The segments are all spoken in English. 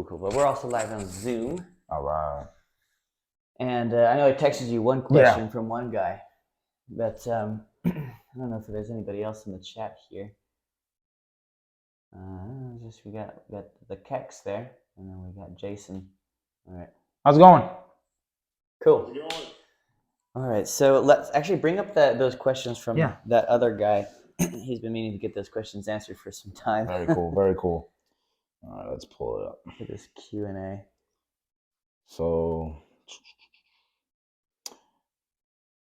Cool. But we're also live on Zoom. All right. And I know I texted you one question from one guy, but I don't know if there's anybody else in the chat here. We got the Kex there, and then we got Jason. All right. How's it going? Cool. All right. So let's actually bring up those questions from that other guy. He's been meaning to get those questions answered for some time. Very cool. Very cool. All right, let's pull it up. Look at this Q&A. So,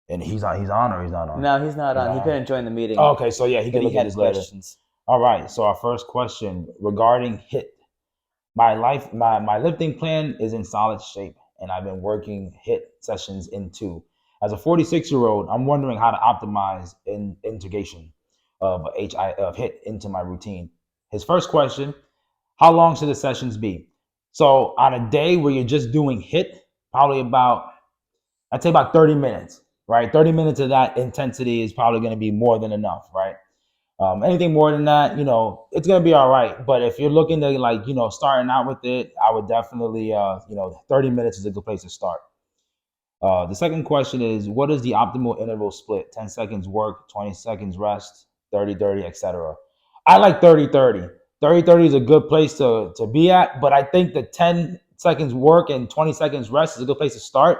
and he's on or he's not on? No, he's not on. He couldn't join the meeting. Oh, okay, so yeah, he can look at his questions. All right, so our first question regarding HIIT. My lifting plan is in solid shape, and I've been working HIIT sessions into. As a 46-year-old, I'm wondering how to optimize integration of HIIT into my routine. His first question: how long should the sessions be? So on a day where you're just doing HIIT, probably I'd say about 30 minutes, right? 30 minutes of that intensity is probably going to be more than enough, right? Anything more than that, it's going to be all right. But if you're looking to starting out with it, I would definitely, 30 minutes is a good place to start. The second question is, what is the optimal interval split? 10 seconds work, 20 seconds rest, 30-30, etc. I like 30-30. 30-30 is a good place to be at, but I think the 10 seconds work and 20 seconds rest is a good place to start.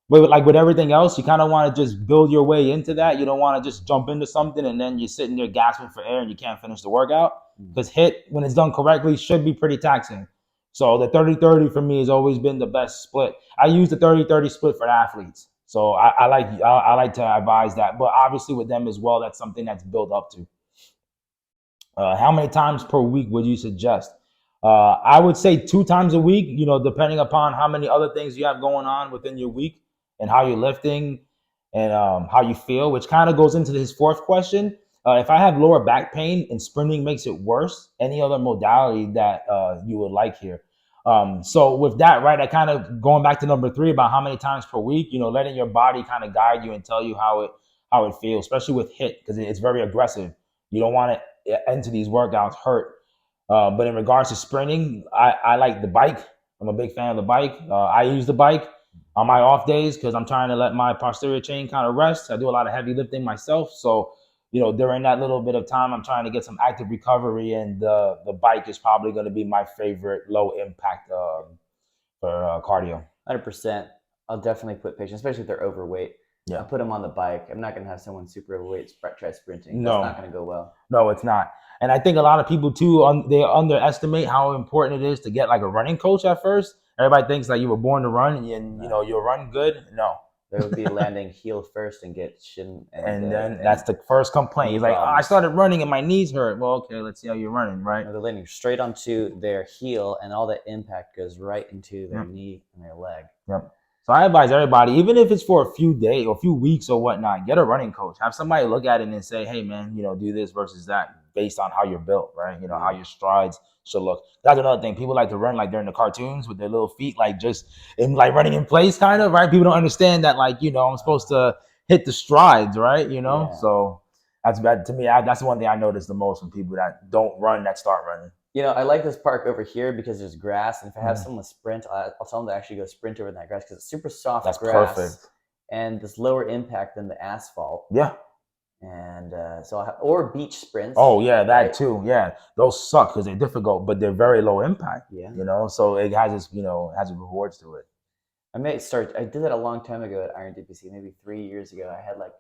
But like with everything else, you kind of want to just build your way into that. You don't want to just jump into something and then you're sitting there gasping for air and you can't finish the workout. Because HIIT, when it's done correctly, should be pretty taxing. So the 30-30 for me has always been the best split. I use the 30-30 split for athletes. So I like to advise that. But obviously with them as well, that's something that's built up to. How many times per week would you suggest? I would say 2 times a week, depending upon how many other things you have going on within your week and how you're lifting and how you feel, which kind of goes into his fourth question. If I have lower back pain and sprinting makes it worse, any other modality that you would like here? So with that, right, I kind of going back to number 3 about how many times per week, letting your body kind of guide you and tell you how it feels, especially with HIIT, because it's very aggressive. You don't want to enter these workouts hurt. But in regards to sprinting, I like the bike. I'm a big fan of the bike. I use the bike on my off days because I'm trying to let my posterior chain kind of rest. I do a lot of heavy lifting myself. So, during that little bit of time, I'm trying to get some active recovery, and the bike is probably going to be my favorite low impact for cardio. 100%. I'll definitely put patients, especially if they're overweight. Yeah. I'll put them on the bike. I'm not going to have someone super overweight try sprinting. No. That's not going to go well. No, it's not. And I think a lot of people too, they underestimate how important it is to get like a running coach at first. Everybody thinks like you were born to run and you'll run good. No. There would be landing heel first and get shin. And then that's the first complaint. He's like, I started running and my knees hurt. Well, okay, let's see how you're running, right? They're landing straight onto their heel and all that impact goes right into their knee and their leg. Yep. So I advise everybody, even if it's for a few days or a few weeks or whatnot, get a running coach. Have somebody look at it and say, hey, man, do this versus that based on how you're built, right? How your strides should look. That's another thing. People like to run like they're in the cartoons with their little feet, like just like running in place kind of, right? People don't understand that, like, I'm supposed to hit the strides, right? Yeah. So that's bad to me. That's the one thing I notice the most from people that don't run that start running. I like this park over here because there's grass. And if I have someone sprint, I'll tell them to actually go sprint over that grass because it's super soft grass. That's perfect. And this lower impact than the asphalt. Yeah. And or beach sprints. Oh, yeah, that too. Yeah. Those suck because they're difficult, but they're very low impact. Yeah. So it has its, has its rewards to it. I did that a long time ago at Iron DPC, maybe 3 years ago. I had like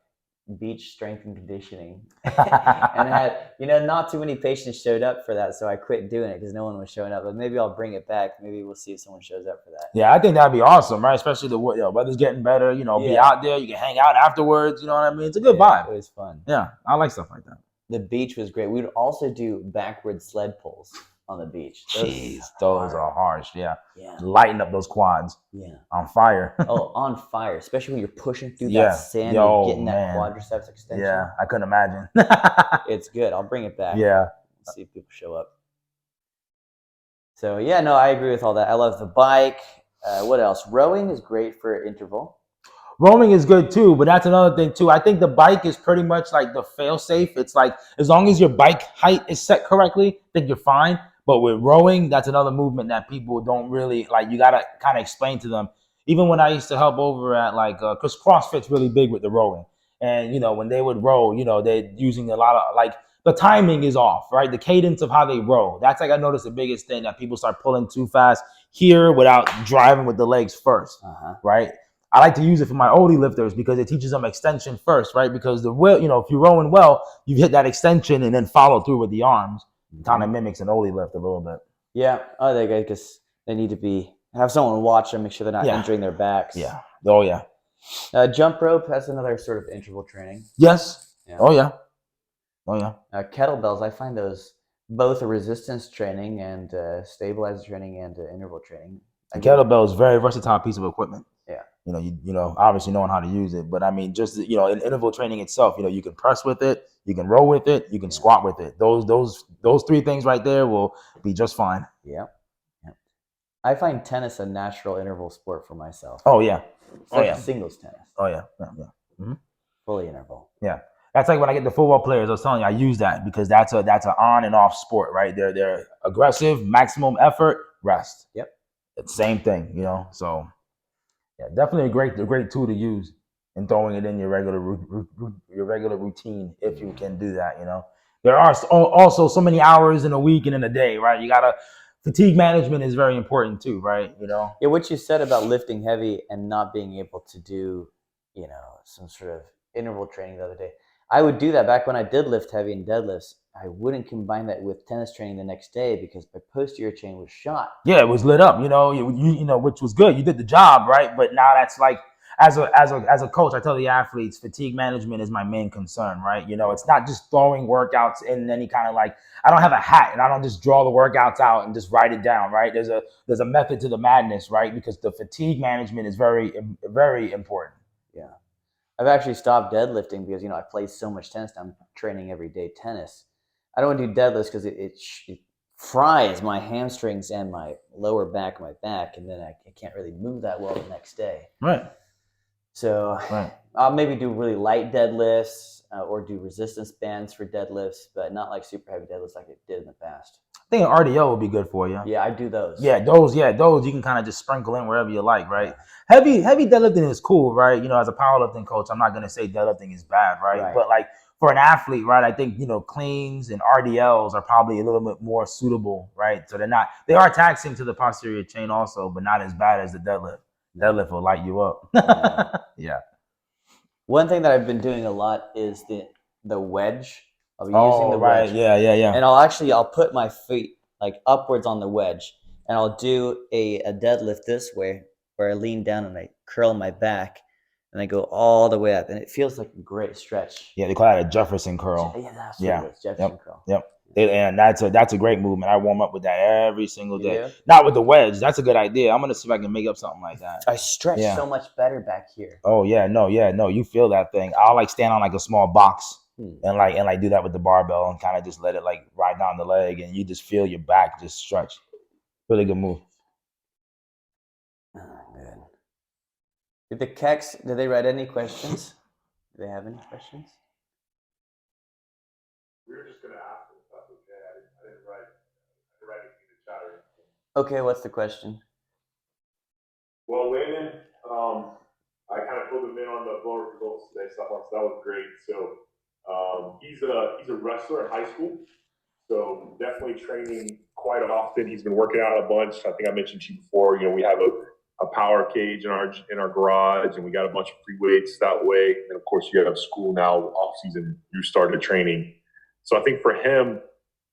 beach strength and conditioning and I had not too many patients showed up for that, so I quit doing it because no one was showing up. But maybe I'll bring it back. Maybe we'll see if someone shows up for that. Yeah, I think that'd be awesome, right? Especially the weather's getting better, be out there, you can hang out afterwards, you know what I mean? It's a good vibe. It was fun. Yeah, I like stuff like that. The beach was great. We would also do backward sled pulls on the beach. Those are harsh. Yeah. Lighten up those quads. Yeah. On fire. Oh, on fire. Especially when you're pushing through that sand and getting that quadriceps extension. Yeah, I couldn't imagine. It's good. I'll bring it back. Yeah. Let's see if people show up. So I agree with all that. I love the bike. What else? Rowing is great for interval. Rowing is good too, but that's another thing too. I think the bike is pretty much like the fail safe. It's like as long as your bike height is set correctly, I think you're fine. But with rowing, that's another movement that people don't really like. You gotta kind of explain to them. Even when I used to help over at like, because CrossFit's really big with the rowing, and when they would row, they're using a lot of like the timing is off, right? The cadence of how they row. That's like I noticed the biggest thing that people start pulling too fast here without driving with the legs first, right? I like to use it for my oldie lifters because it teaches them extension first, right? Because if you're rowing well, you hit that extension and then follow through with the arms. Kind of mimics an oldie lift a little bit. Yeah. Oh, they guess they need to have someone watch them, make sure they're not injuring their backs. Yeah. Oh yeah. Jump rope. That's another sort of interval training. Yes. Yeah. Oh yeah. Oh yeah. Kettlebells. I find those both a resistance training and stabilizer training and interval training. A kettlebell is a very versatile piece of equipment. Yeah. Obviously knowing how to use it, but I mean, just in interval training itself, you can press with it, you can row with it, you can squat with it. Those three things right there will be just fine. Yeah. I find tennis a natural interval sport for myself. Oh yeah. Singles tennis. Oh yeah. Yeah. Mm-hmm. Fully interval. Yeah. That's like when I get the football players. I was telling you, I use that because that's an on and off sport, right? They're aggressive, maximum effort, rest. Yep. It's the same thing, So. Yeah, definitely a great tool to use in throwing it in your regular routine if you can do that. There are also so many hours in a week and in a day, right? Fatigue management is very important too, right? Yeah, what you said about lifting heavy and not being able to do, some sort of interval training the other day. I would do that back when I did lift heavy and deadlifts. I wouldn't combine that with tennis training the next day because my posterior chain was shot. Yeah, it was lit up, which was good. You did the job, right? But now that's like, as a coach, I tell the athletes, fatigue management is my main concern, right? It's not just throwing workouts in any kind of like, I don't have a hat and I don't just draw the workouts out and just write it down, right? There's a method to the madness, right? Because the fatigue management is very, very important. Yeah. I've actually stopped deadlifting because, I play so much tennis. I'm training every day tennis. I don't want to do deadlifts because it fries my hamstrings and my lower back, my back, and then I can't really move that well the next day. Right. So I'll maybe do really light deadlifts or do resistance bands for deadlifts, but not like super heavy deadlifts like I did in the past. I think an RDL would be good for you. Yeah, I do those. Yeah, those you can kind of just sprinkle in wherever you like, right? Yeah. Heavy deadlifting is cool, right? As a powerlifting coach, I'm not going to say deadlifting is bad, right? But like for an athlete, right, I think, cleans and RDLs are probably a little bit more suitable, right? So they are taxing to the posterior chain also, but not as bad as the deadlift. Deadlift will light you up. Yeah. One thing that I've been doing a lot is the wedge. I'll be using the wedge. Yeah. And I'll put my feet like upwards on the wedge, and I'll do a deadlift this way where I lean down and I curl my back. And I go all the way up, and it feels like a great stretch. Yeah, they call that a Jefferson curl. Yeah, that's what it is, Jefferson curl. Yep. And that's a great movement. I warm up with that every single day. Yeah. Not with the wedge. That's a good idea. I'm gonna see if I can make up something like that. I stretch so much better back here. Oh yeah, no. You feel that thing. I'll like stand on like a small box and like do that with the barbell and kind of just let it like ride down the leg, and you just feel your back just stretch. Really good move. Good. Did the Kex, did they write any questions? Do they have any questions? We were just going to ask them if that's okay. I didn't write anything in the chat or anything. Okay, what's the question? Well, Landon, I kind of filled him in on the blow results today, so that was great. So he's a wrestler in high school, so definitely training quite often. He's been working out a bunch. I think I mentioned to you before, we have a power cage in our garage, and we got a bunch of free weights that way. And of course, you have school now, off season, you started training. So I think for him,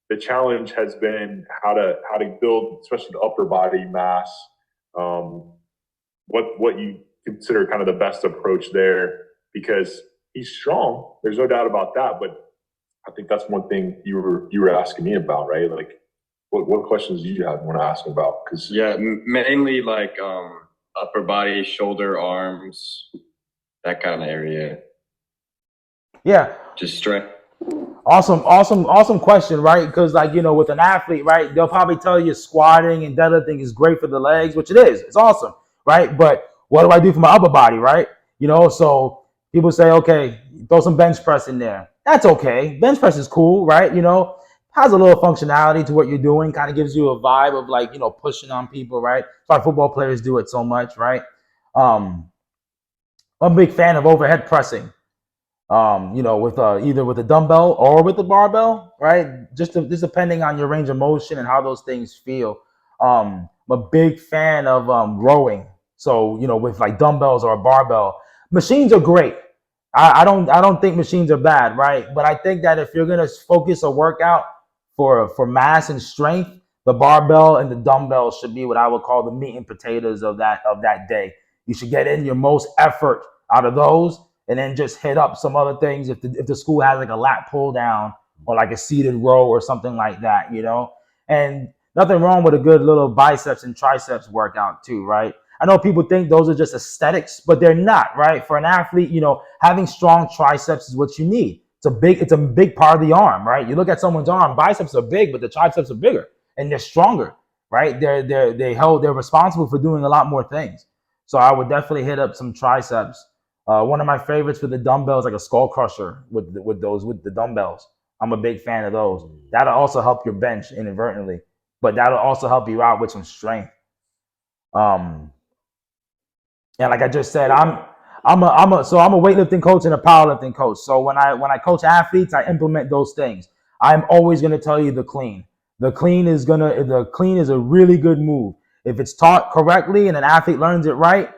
the challenge has been how to build, especially the upper body mass. What you consider kind of the best approach there, because he's strong. There's no doubt about that. But I think that's one thing you were asking me about, right? Like, what questions do you want to ask about? Because mainly like upper body, shoulder, arms, that kind of area. Yeah. Just strength. Awesome question, right? Because with an athlete, right, they'll probably tell you squatting and deadlifting is great for the legs, which it is. It's awesome, right? But what do I do for my upper body, right? So people say, okay, throw some bench press in there. That's okay. Bench press is cool, right? has a little functionality to what you're doing, kind of gives you a vibe of like, pushing on people, right? That's why football players do it so much, right? I'm a big fan of overhead pressing, with either with a dumbbell or with a barbell, right? Just depending on your range of motion and how those things feel. I'm a big fan of rowing. So, with like dumbbells or a barbell, machines are great. I don't think machines are bad, right? But I think that if you're gonna focus a workout for mass and strength, the barbell and the dumbbell should be what I would call the meat and potatoes of that day. You should get in your most effort out of those, and then just hit up some other things if the school has like a lat pull down or like a seated row or something like that, And nothing wrong with a good little biceps and triceps workout too, right? I know people think those are just aesthetics, but they're not, right? For an athlete, having strong triceps is what you need. It's a big part of the arm, right? You look at someone's arm, biceps are big, but the triceps are bigger and they're stronger, right? They're responsible for doing a lot more things. So I would definitely hit up some triceps. One of my favorites for the dumbbells, like a skull crusher with the dumbbells. I'm a big fan of those. That'll also help your bench inadvertently, but that'll also help you out with some strength. And like I just said, I'm a weightlifting coach and a powerlifting coach. So when I coach athletes, I implement those things. I'm always going to tell you the clean. The clean is a really good move. If it's taught correctly and an athlete learns it right,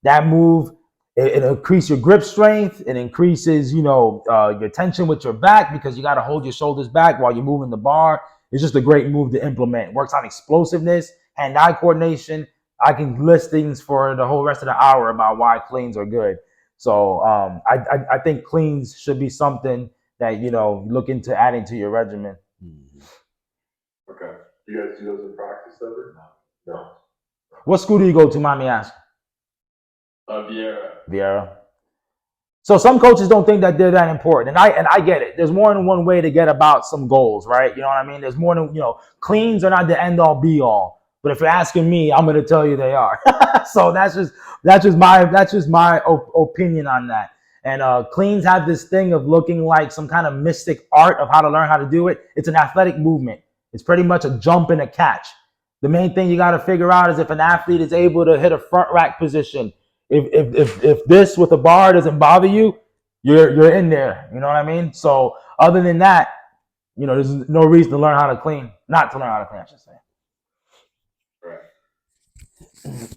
that move it increases your grip strength. It increases your tension with your back because you got to hold your shoulders back while you're moving the bar. It's just a great move to implement. It works on explosiveness, hand-eye coordination. I can list things for the whole rest of the hour about why cleans are good. So I think cleans should be something that look into adding to your regimen. Okay. Do you guys do those in practice ever? No. What school do you go to, mind me asking? Vieira. So some coaches don't think that they're that important, and I get it. There's more than one way to get about some goals, right? You know what I mean? There's more than cleans are not the end all be all. But if you're asking me, I'm going to tell you they are. So that's just my opinion on that. And cleans have this thing of looking like some kind of mystic art of how to learn how to do it. It's an athletic movement. It's pretty much a jump and a catch. The main thing you got to figure out is if an athlete is able to hit a front rack position. If this with a bar doesn't bother you, you're in there. You know what I mean? So other than that, there's no reason to learn how to clean. Not to learn how to clean, I should say.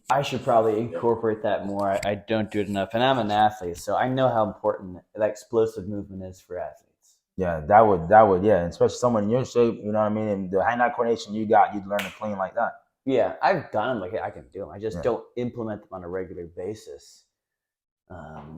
I should probably incorporate that more. I don't do it enough, and I'm an athlete, so I know how important that explosive movement is for athletes. Yeah, that would, yeah, especially someone in your shape, you know what I mean, and the hand-eye coordination you got, you'd learn to clean like that. Yeah, I've done them. Like I can do them. I just don't implement them on a regular basis.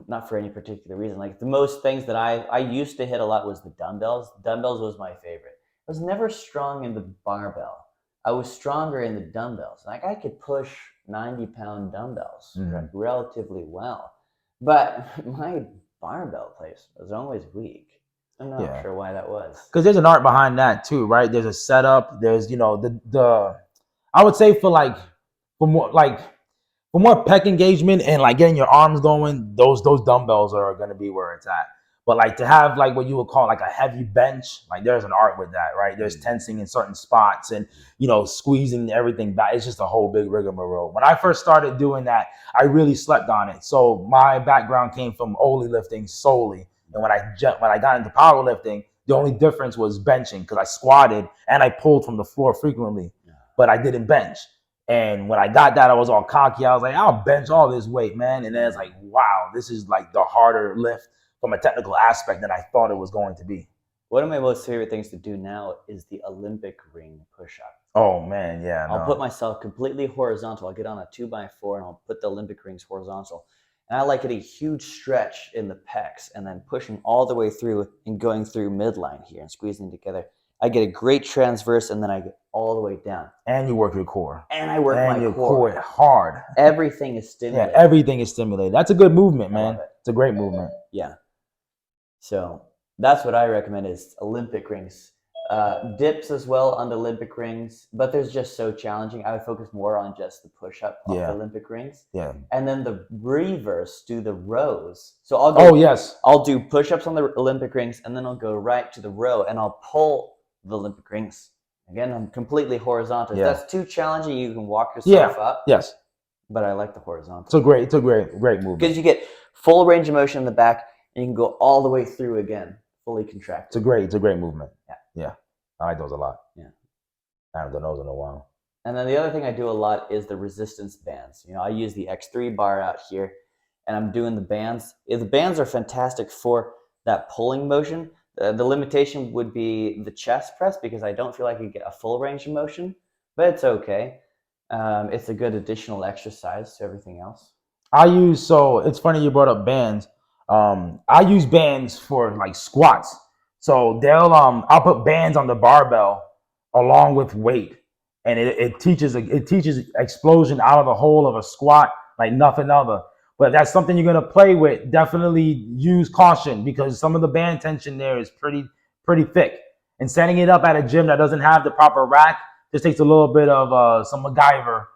Not for any particular reason. Like the most things that I used to hit a lot was the dumbbells. Dumbbells was my favorite. I was never strong in the barbell. I was stronger in the dumbbells. Like I could push 90-pound dumbbells relatively well, but my barbell place was always weak. I'm not sure why that was. Because there's an art behind that too, right? There's a setup. There's the I would say for more pec engagement and like getting your arms going, those dumbbells are going to be where it's at. But like to have like what you would call like a heavy bench, like there's an art with that, right? There's tensing in certain spots and squeezing everything back. It's just a whole big rigmarole. When I first started doing that, I really slept on it. So my background came from only lifting solely, and when I got into powerlifting, the only difference was benching because I squatted and I pulled from the floor frequently, but I didn't bench. And when I got that, I was all cocky. I was like, I'll bench all this weight, man. And then it's like, wow, this is like the harder lift from a technical aspect than I thought it was going to be. One of my most favorite things to do now is the Olympic ring push-up. Oh, man, yeah. I'll put myself completely horizontal. I'll get on a 2x4 and I'll put the Olympic rings horizontal. And I like it a huge stretch in the pecs and then pushing all the way through and going through midline here and squeezing together. I get a great transverse and then I get all the way down. And you work your core. And I work my core hard. Everything is stimulated. Yeah, everything is stimulated. That's a good movement, man. It's a great movement. Yeah. So that's what I recommend is Olympic rings. Dips as well on the Olympic rings, but there's just so challenging. I would focus more on just the push-up on the Olympic rings. Yeah. And then the reverse, do the rows. So I'll go. I'll do push-ups on the Olympic rings, and then I'll go right to the row, and I'll pull the Olympic rings. Again, I'm completely horizontal. Yeah. If that's too challenging, you can walk yourself up. Yes. But I like the horizontal. It's a great movement. Because you get full range of motion in the back, and you can go all the way through again, fully contracted. It's a great movement. Yeah. I like those a lot. Yeah. I haven't done those in a while. And then the other thing I do a lot is the resistance bands. You know, I use the X3 bar out here, and I'm doing the bands. The bands are fantastic for that pulling motion. The limitation would be the chest press because I don't feel like I get a full range of motion, but it's okay. It's a good additional exercise to everything else. So it's funny you brought up bands. I use bands for like squats. So I'll put bands on the barbell along with weight, and it teaches explosion out of the hole of a squat like nothing other. But if that's something you're gonna play with, definitely use caution because some of the band tension there is pretty thick. And setting it up at a gym that doesn't have the proper rack just takes a little bit of some MacGyver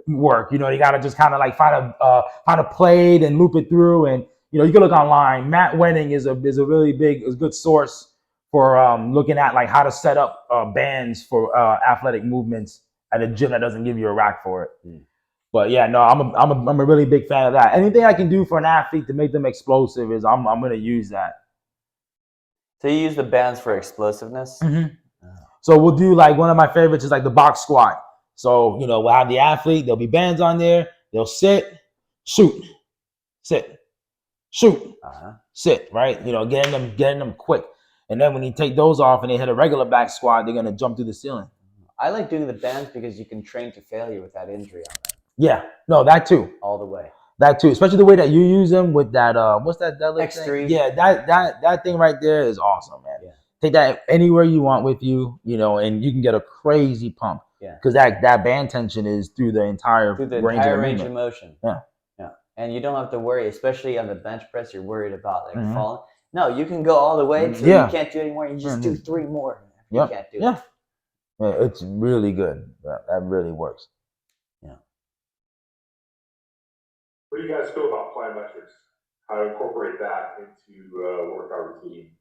work. You know, you gotta just kind of like find a plate and loop it through. And you know, you can look online. Matt Wenning is a good source for looking at like how to set up bands for athletic movements at a gym that doesn't give you a rack for it. But yeah, no, I'm a really big fan of that. Anything I can do for an athlete to make them explosive is I'm gonna use that. So you use the bands for explosiveness? Mm-hmm. So we'll do like one of my favorites is like the box squat. So you know we'll have the athlete. There'll be bands on there. They'll sit, shoot, sit, shoot, sit. Right? You know, getting them quick. And then when you take those off and they hit a regular back squat, they're gonna jump through the ceiling. I like doing the bands because you can train to failure without injury on them. Yeah, no, that too. All the way. That too, especially the way that you use them with that. What's that deadlift X3? Thing? Yeah, that thing right there is awesome, man. Yeah. Take that anywhere you want with you, you know, and you can get a crazy pump. Yeah. Because that band tension is through the entire range of motion. Yeah. Yeah. And you don't have to worry, especially on the bench press. You're worried about like falling. No, you can go all the way until you can't do anymore. You just do 3 more. You can't do it. Yeah, it's really good. That really works. What do you guys feel about plyometrics? How to incorporate that into a workout routine?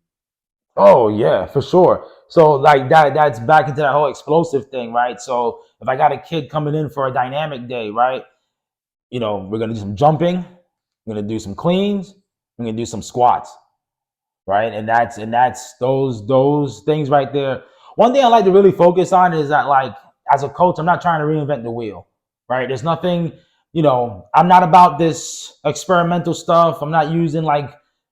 Oh yeah, for sure. So like that's back into that whole explosive thing, right? So if I got a kid coming in for a dynamic day, right? You know, we're gonna do some jumping, we're gonna do some cleans, we're gonna do some squats, right? And that's those things right there. One thing I like to really focus on is that, like, as a coach, I'm not trying to reinvent the wheel, right? There's nothing, you know, I'm not about this experimental stuff. I'm not using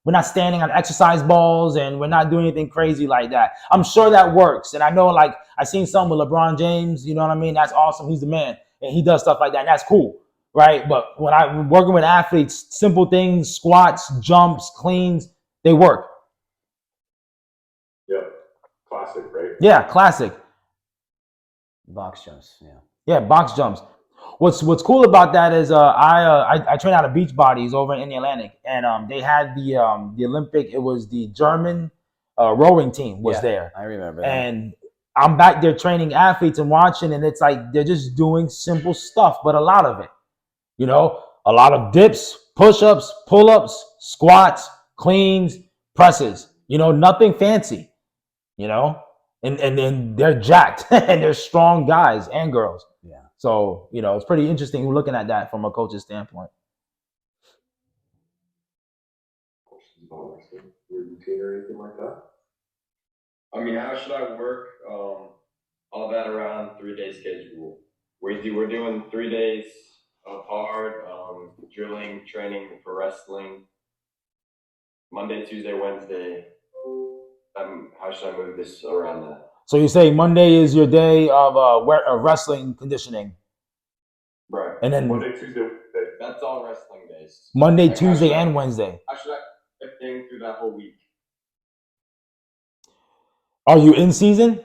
we're not standing on exercise balls and we're not doing anything crazy like that. I'm sure that works. And I know, like, I've seen some with LeBron James, you know what I mean? That's awesome. He's the man. And he does stuff like that. And that's cool, right? But when I'm working with athletes, simple things, squats, jumps, cleans, they work. Yep. Classic, right? Yeah, classic. Box jumps, yeah. Yeah, box jumps. What's cool about that is I train out of Beachbodies over in Indialantic, and they had the Olympic. It was the German rowing team was there. I remember that. And I'm back there training athletes and watching, and it's like they're just doing simple stuff, but a lot of it, you know, a lot of dips, push-ups, pull-ups, squats, cleans, presses. You know, nothing fancy. You know, and then they're jacked and they're strong guys and girls. Yeah. So, you know, it's pretty interesting looking at that from a coach's standpoint. Questions about your routine or anything like that? I mean, how should I work all that around 3-day schedule? We're doing 3 days of hard drilling, training for wrestling. Monday, Tuesday, Wednesday. How should I move this around that? So you say Monday is your day of wrestling conditioning, right? And then Monday, Tuesday, Wednesday. That's all wrestling days. Monday, Tuesday, and Wednesday. How should I fit things through that whole week? Are you in season?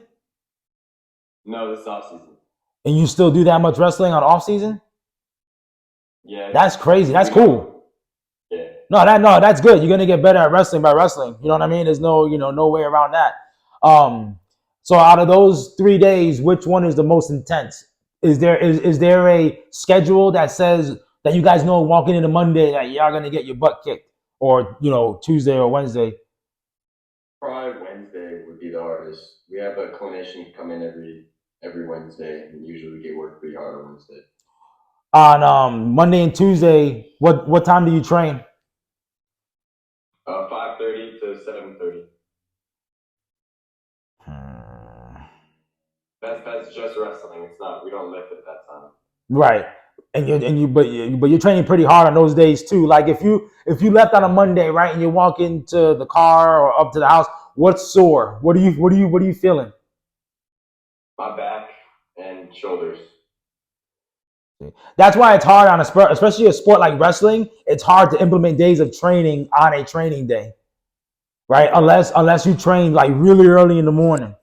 No, this is off season. And you still do that much wrestling on off season? Yeah. That's crazy. That's cool. Yeah. No, that's good. You're gonna get better at wrestling by wrestling. You know what I mean? There's no way around that. So out of those 3 days, which one is the most intense? Is there a schedule that says that you guys know walking into Monday that y'all gonna get your butt kicked, or Tuesday or Wednesday? Probably Wednesday would be the hardest. We we have a clinician come in every Wednesday, and usually we get work pretty hard on Wednesday. On Monday and Tuesday, what time do you train? 5:30 to 7:30. That's just wrestling. It's not. We don't lift at that time. Right. But you're training pretty hard on those days too. Like if you left on a Monday, right, and you walk into the car or up to the house, what's sore? What are you feeling? My back and shoulders. That's why it's hard on a sport, especially a sport like wrestling. It's hard to implement days of training on a training day, right? Unless you train like really early in the morning,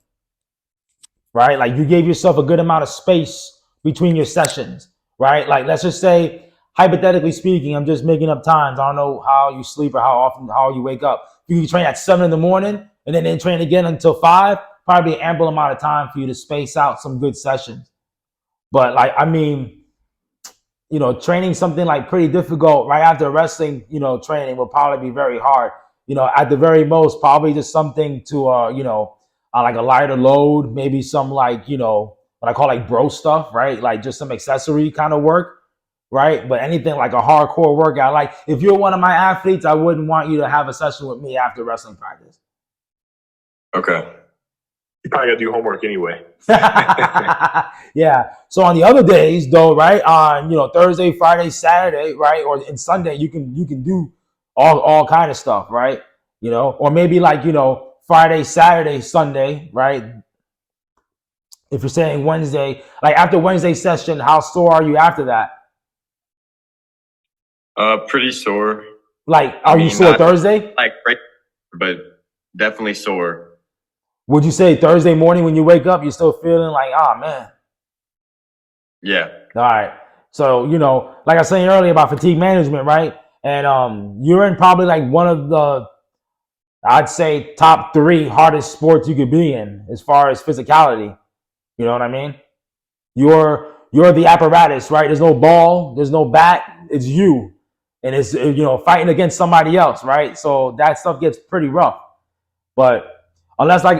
right? Like you gave yourself a good amount of space between your sessions, right? Like let's just say, hypothetically speaking, I'm just making up times. I don't know how you sleep or how you wake up. You can train at 7 in the morning and then train again until 5. Probably an ample amount of time for you to space out some good sessions. But like, I mean, training something like pretty difficult right after wrestling, training will probably be very hard. At the very most, probably just something to, like a lighter load, maybe some like, what I call like bro stuff, right? Like just some accessory kind of work, right? But anything like a hardcore workout, like if you're one of my athletes, I wouldn't want you to have a session with me after wrestling practice. Okay. You probably got to do homework anyway. Yeah. So on the other days, though, right? On Thursday, Friday, Saturday, right, or in Sunday, you can do all kind of stuff, right? Or maybe like Friday, Saturday, Sunday, right? If you're saying Wednesday, like after Wednesday session, how sore are you after that? Pretty sore. Like, are you sore Thursday? Like, but definitely sore. Would you say Thursday morning when you wake up, you're still feeling like, oh man? Yeah. All right. So, like I was saying earlier about fatigue management, right? And you're in probably like one of the, I'd say, top 3 hardest sports you could be in as far as physicality. You know what I mean? You're the apparatus, right? There's no ball, there's no bat, it's you. And it's, fighting against somebody else, right? So that stuff gets pretty rough. But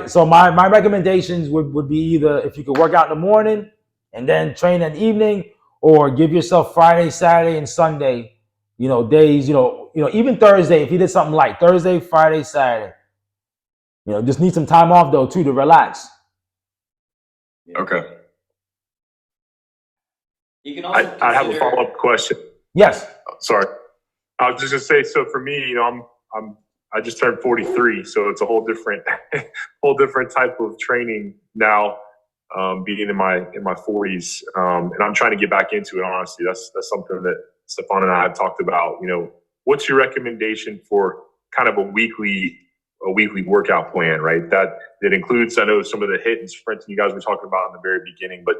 so my recommendations would be either if you could work out in the morning and then train in the evening, or give yourself Friday, Saturday, and Sunday, days, even Thursday, if you did something like Thursday, Friday, Saturday, just need some time off though too to relax. Okay. You can also I have a follow-up question. Yes. Sorry. I was just gonna say, so for me, I just turned 43, so it's a whole different type of training now, being in my 40s, and I'm trying to get back into it. Honestly, that's something that Stefan and I have talked about. What's your recommendation for kind of a weekly workout plan, right? That includes, I know, some of the HIIT and sprinting you guys were talking about in the very beginning, but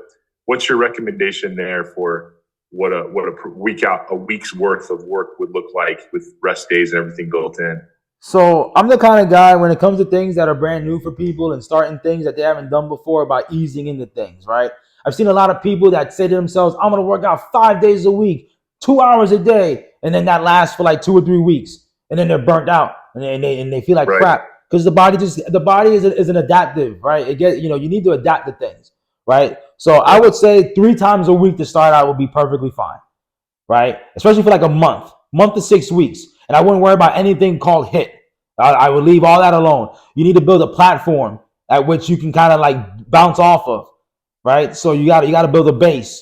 what's your recommendation there for what a week's worth of work would look like with rest days and everything built in? So I'm the kind of guy, when it comes to things that are brand new for people and starting things that they haven't done before, about easing into things, right? I've seen a lot of people that say to themselves, I'm going to work out 5 days a week, 2 hours a day. And then that lasts for like 2 or 3 weeks. And then they're burnt out and they feel like crap, because the body is an adaptive, right? You need to adapt to things, right? So I would say 3 times a week to start out would be perfectly fine, right? Especially for like a month to 6 weeks. And I wouldn't worry about anything called HIIT. I would leave all that alone. You need to build a platform at which you can kind of like bounce off of, right? So you got to build a base.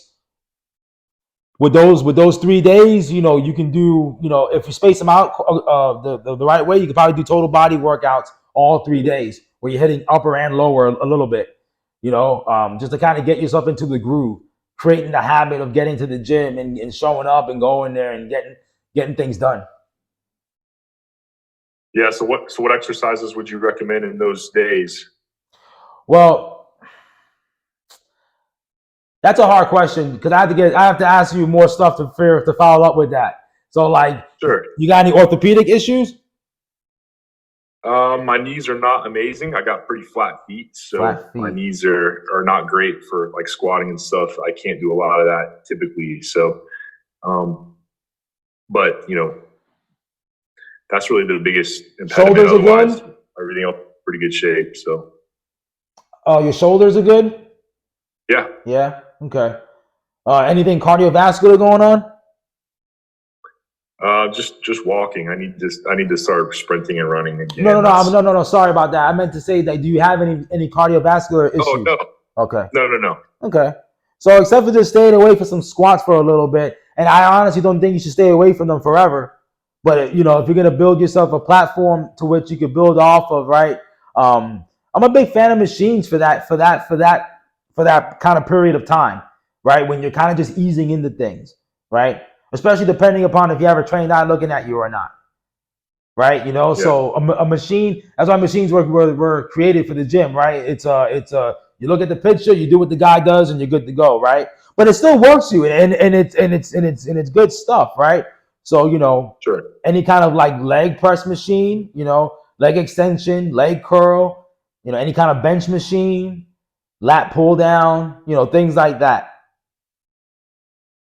With those 3 days, you can do, if you space them out the right way, you can probably do total body workouts all 3 days where you're hitting upper and lower a little bit, just to kind of get yourself into the groove, creating the habit of getting to the gym and showing up and going there and getting things done. Yeah. So what exercises would you recommend in those days? Well, that's a hard question, because I have to ask you more stuff to follow up with that. So like, sure. You got any orthopedic issues? My knees are not amazing. I got pretty flat feet, so my knees are not great for like squatting and stuff. I can't do a lot of that typically. So, but that's really the biggest impediment. Shoulders Otherwise, again? everything else pretty good shape. So Oh, your shoulders are good? Yeah. Yeah. Okay. Anything cardiovascular going on? Just walking. I need to start sprinting and running again. No. Sorry about that. I meant to say that. Do you have any cardiovascular Oh issues? no, Okay. no. Okay. So except for just staying away from some squats for a little bit, and I honestly don't think you should stay away from them forever. But you know, if you're gonna build yourself a platform to which you could build off of, right? I'm a big fan of machines for that kind of period of time, right? When you're kind of just easing into things, right? Especially depending upon if you have a trained eye looking at you or not, right? You know, Yeah. so a machine. That's why machines were created for the gym, right? It's you look at the picture, you do what the guy does, and you're good to go, right? But it still works you, and it's good stuff, right? So you know, Sure. any kind of like leg press machine, you know, leg extension, leg curl, you know, any kind of bench machine, lat pull down, you know, things like that.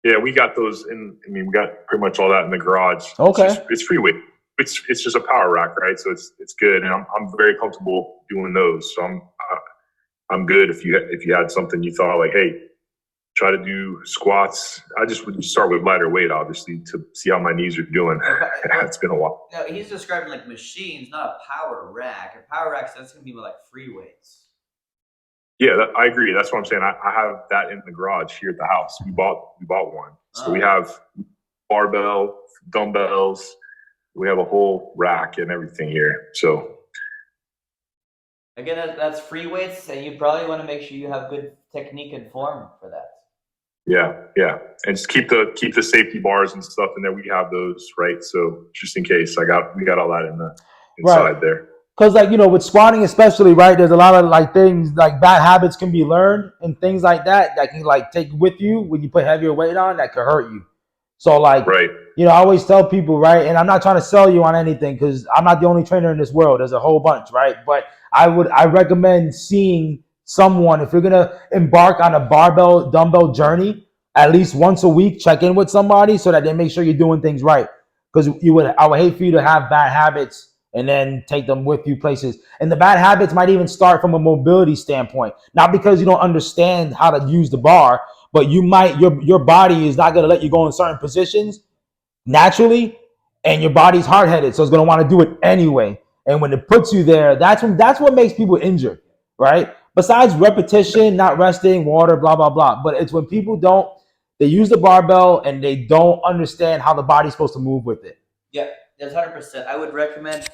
Yeah, we got those we got pretty much all that in the garage. Okay. It's free weight. It's just a power rack, right? So it's good, and I'm very comfortable doing those. So I'm good. If you had something you thought like, hey, try to do squats. I just would start with lighter weight, obviously, to see how my knees are doing. It's been a while. No, he's describing like machines, not a power rack. A power rack, that's gonna be more like free weights. Yeah, I agree. That's what I'm saying. I have that in the garage here at the house. We bought one, so we have barbell, dumbbells. We have a whole rack and everything here. So Again, that's free weights, and you probably want to make sure you have good technique and form for that. yeah, and just keep the safety bars and stuff in there. We have those, right? So just in case, we got all that inside there. Because like, you know, with squatting especially, right, there's a lot of like things like bad habits can be learned and things like that can like take with you when you put heavier weight on that could hurt you. So like, right. You know, I always tell people, right, and I'm not trying to sell you on anything because I'm not the only trainer in this world. There's a whole bunch, right? But I recommend seeing someone, if you're gonna embark on a barbell dumbbell journey, at least once a week, check in with somebody so that they make sure you're doing things right. Because I would hate for you to have bad habits and then take them with you places. And the bad habits might even start from a mobility standpoint, not because you don't understand how to use the bar, but your body is not going to let you go in certain positions naturally, and your body's hard-headed, so it's going to want to do it anyway. And when it puts you there, that's what makes people injured, right? Besides repetition, not resting, water, blah blah blah. But it's when people they use the barbell and they don't understand how the body's supposed to move with it. Yeah, that's 100%. I would recommend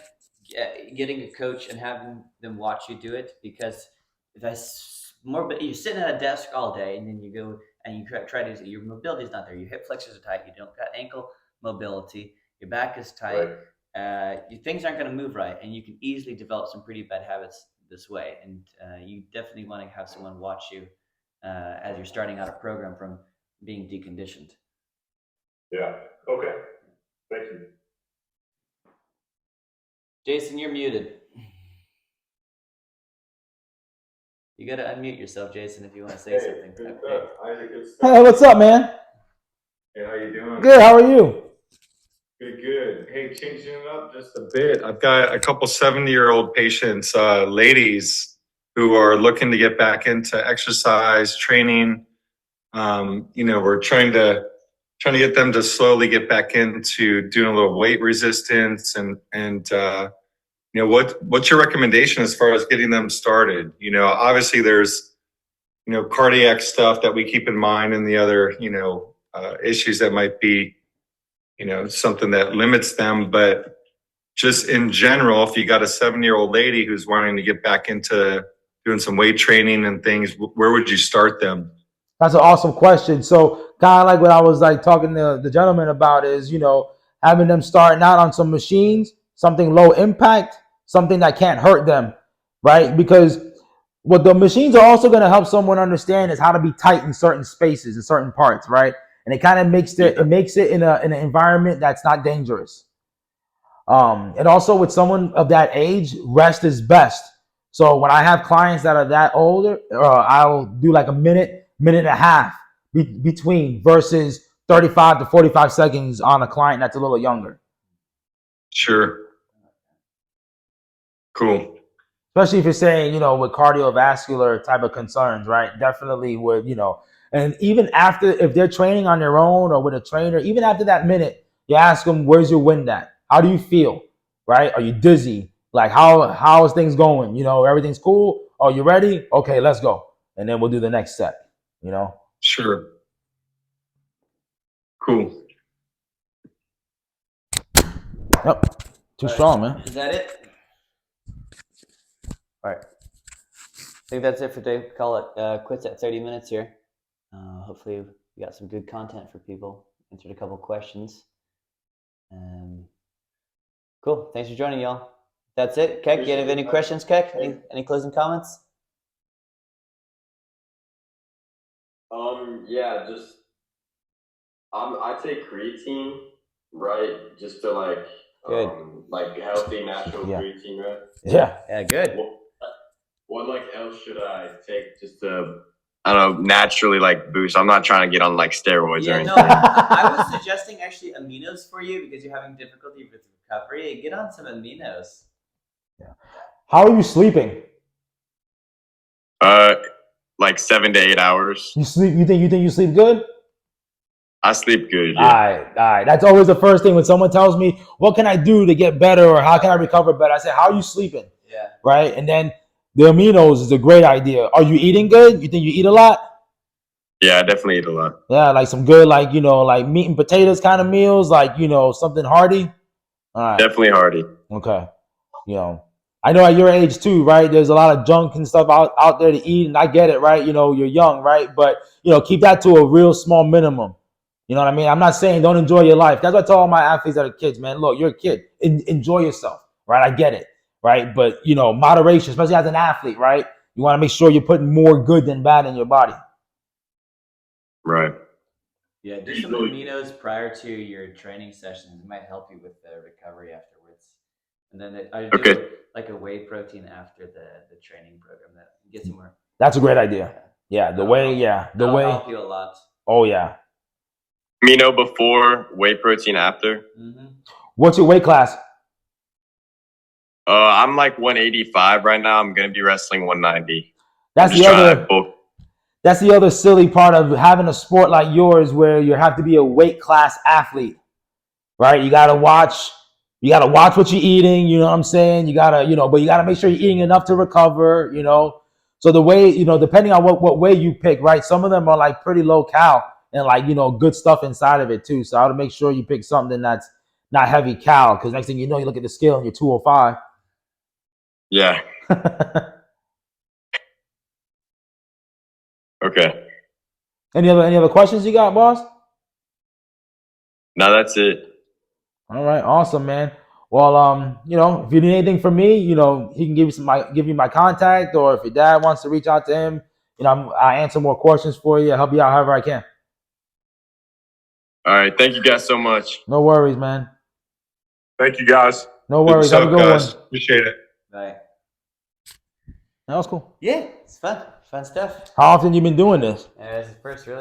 getting a coach and having them watch you do it, because you're sitting at a desk all day and then you go and you try to, your mobility is not there. Your hip flexors are tight. You don't got ankle mobility. Your back is tight. Things aren't going to move right, and you can easily develop some pretty bad habits this way. And you definitely want to have someone watch you as you're starting out a program from being deconditioned. Yeah. Okay. Thank you. Jason, you're muted. You got to unmute yourself, Jason, if you want to say something. Good Okay. stuff. Isaac, good stuff. Hey, what's up, man? Hey, how you doing? Good. How are you? Good. Hey, changing it up just a bit. I've got a couple 70-year-old patients, ladies, who are looking to get back into exercise training. We're trying to get them to slowly get back into doing a little weight resistance and what's your recommendation as far as getting them started? Obviously there's cardiac stuff that we keep in mind, and the other issues that might be something that limits them. But just in general, if you got a 70-year-old lady who's wanting to get back into doing some weight training and things, where would you start them? That's an awesome question. So kind of like what I was like talking to the gentleman about is, having them starting out on some machines, something low impact, something that can't hurt them, right? Because what the machines are also going to help someone understand is how to be tight in certain spaces, in certain parts, right? And it kind of makes it in an environment that's not dangerous. And also with someone of that age, rest is best. So when I have clients that are that older, I'll do like a minute and a half between versus 35 to 45 seconds on a client that's a little younger. Sure. Cool. Especially if you're saying, with cardiovascular type of concerns, right? Definitely would, and even after, if they're training on their own or with a trainer, even after that minute, you ask them, where's your wind at? How do you feel? Right? Are you dizzy? Like, how is things going? Everything's cool? Are you ready? Okay, let's go. And then we'll do the next set, Sure. Cool. Yep. Too strong, man. Is that it? All right. I think that's it for today. Call it quits at 30 minutes here. Hopefully we got some good content for people. Answered a couple questions. Cool. Thanks for joining, y'all. That's it. Keck, do you have any questions, Keck? Any closing comments? Yeah, just I take creatine, right? Just to like healthy natural creatine, right? Yeah. Yeah, good. What like else should I take just to I don't know, naturally like boost? I'm not trying to get on like steroids or anything. No, I was suggesting actually aminos for you because you're having difficulty with recovery. Get on some aminos. Yeah. How are you sleeping? Like 7 to 8 hours. You sleep? You think you sleep good? I sleep good. Yeah. All right. That's always the first thing when someone tells me, "What can I do to get better?" or "How can I recover better?" I say, "How are you sleeping?" Yeah. Right, and then the aminos is a great idea. Are you eating good? You think you eat a lot? Yeah, I definitely eat a lot. Yeah, like some good, like like meat and potatoes kind of meals, like something hearty. All right. Definitely hearty. Okay. I know at your age too, right? There's a lot of junk and stuff out there to eat, and I get it, right? You're young, right? But keep that to a real small minimum. You know what I mean? I'm not saying don't enjoy your life. That's what I tell all my athletes that are kids, man. Look, you're a kid. Enjoy yourself, right? I get it, right? But moderation, especially as an athlete, right? You want to make sure you're putting more good than bad in your body. Right. Yeah, do some aminos prior to your training sessions. It might help you with the recovery afterwards. And then I do like a whey protein after the training program that gets you more. That's a great idea. Yeah, the whey. That'll help you a lot. Oh yeah. Amino before, whey protein after. Mm-hmm. What's your weight class? I'm like 185 right now. I'm gonna be wrestling 190. That's the other silly part of having a sport like yours, where you have to be a weight class athlete, right? You gotta watch what you're eating. You know what I'm saying? You gotta, but you gotta make sure you're eating enough to recover. So the way, depending on what way you pick, right? Some of them are like pretty low cal and like good stuff inside of it too. So I would make sure you pick something that's not heavy cal, because next thing you know, you look at the scale and you're 205. Yeah. Okay. Any other questions you got, boss? No, that's it. All right, awesome, man. Well, if you need anything from me, he can give you my contact, or if your dad wants to reach out to him, I answer more questions for you. I'll help you out however I can. All right, thank you guys so much. No worries, man. Thank you, guys. No worries. Have a good guys. one. Appreciate it. Bye. That was cool. Yeah, it's fun. Fun stuff. How often you been doing this? It's the first, really.